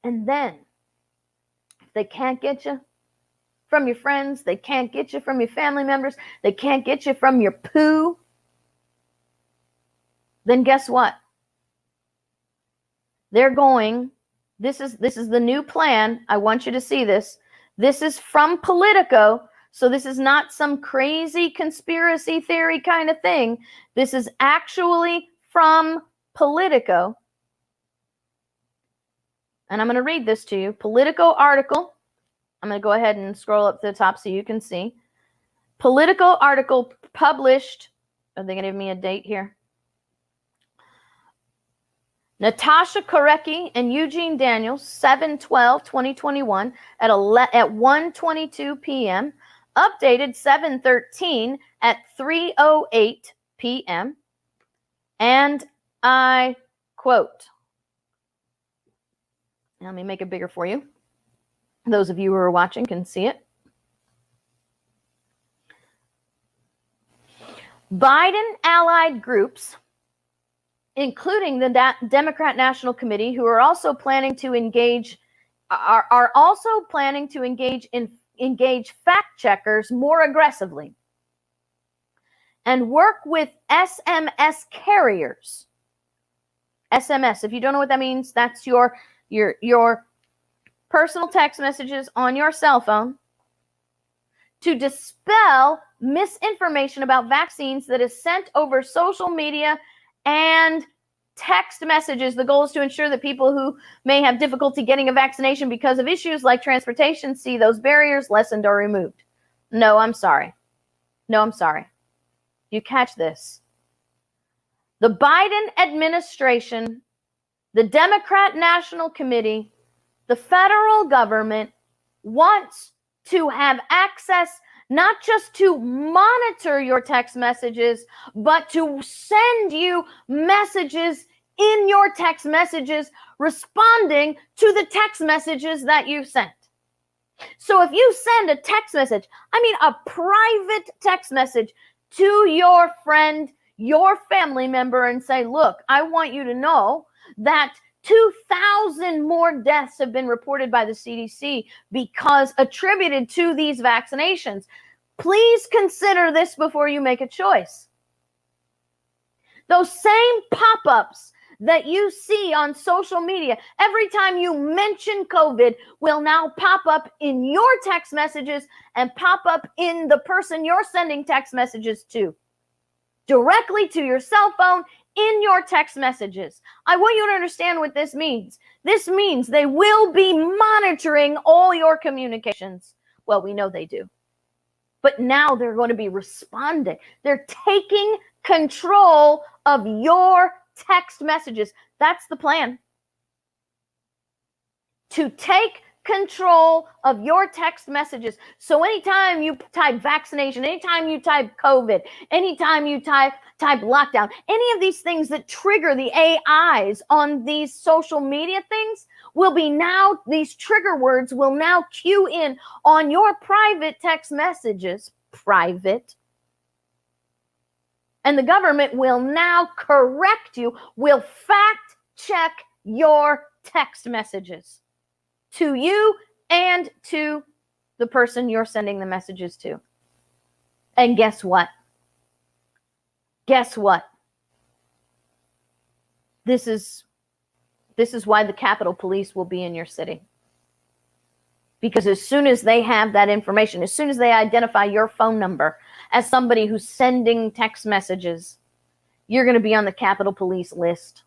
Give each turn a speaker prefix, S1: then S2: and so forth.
S1: And then, if they can't get you from your friends, they can't get you from your family members, they can't get you from your poo, then guess what? They're going, this is the new plan. I want you to see this. This is from Politico. So this is not some crazy conspiracy theory kind of thing. This is actually from Politico. And I'm going to read this to you. Politico article. I'm going to go ahead and scroll up to the top so you can see. Politico article published. Are they going to give me a date here? Natasha Korecki and Eugene Daniels, 7/12/2021 at 1:22 p.m. Updated 7/13 at 3:08 p.m. And I quote. Let me make it bigger for you. Those of you who are watching can see it. Biden allied groups, including the Democrat National Committee, who are also planning to engage fact checkers more aggressively and work with SMS carriers. SMS, if you don't know what that means, that's your personal text messages on your cell phone, to dispel misinformation about vaccines that is sent over social media and text messages. The goal is to ensure that people who may have difficulty getting a vaccination because of issues like transportation see those barriers lessened or removed. No, I'm sorry. You catch this. The Biden administration, the Democrat National Committee, the federal government wants to have access not just to monitor your text messages, but to send you messages in your text messages responding to the text messages that you sent. So if you send a text message, a private text message to your friend, your family member, and say, look, I want you to know that 2,000 more deaths have been reported by the CDC because attributed to these vaccinations. Please consider this before you make a choice. Those same pop-ups that you see on social media every time you mention COVID will now pop up in your text messages and pop up in the person you're sending text messages to, directly to your cell phone, in your text messages. I want you to understand what this means. This means they will be monitoring all your communications. Well, we know they do. But now they're going to be responding. They're taking control of your text messages. That's the plan. To take control of your text messages. So anytime you type vaccination, anytime you type COVID, anytime you type lockdown, any of these things that trigger the AIs on these social media things will be now, these trigger words will now cue in on your private text messages, private. And the government will now correct you, will fact check your text messages to you and to the person you're sending the messages to. And guess what? This is why the Capitol Police will be in your city. Because as soon as they have that information, as soon as they identify your phone number as somebody who's sending text messages, you're going to be on the Capitol Police list.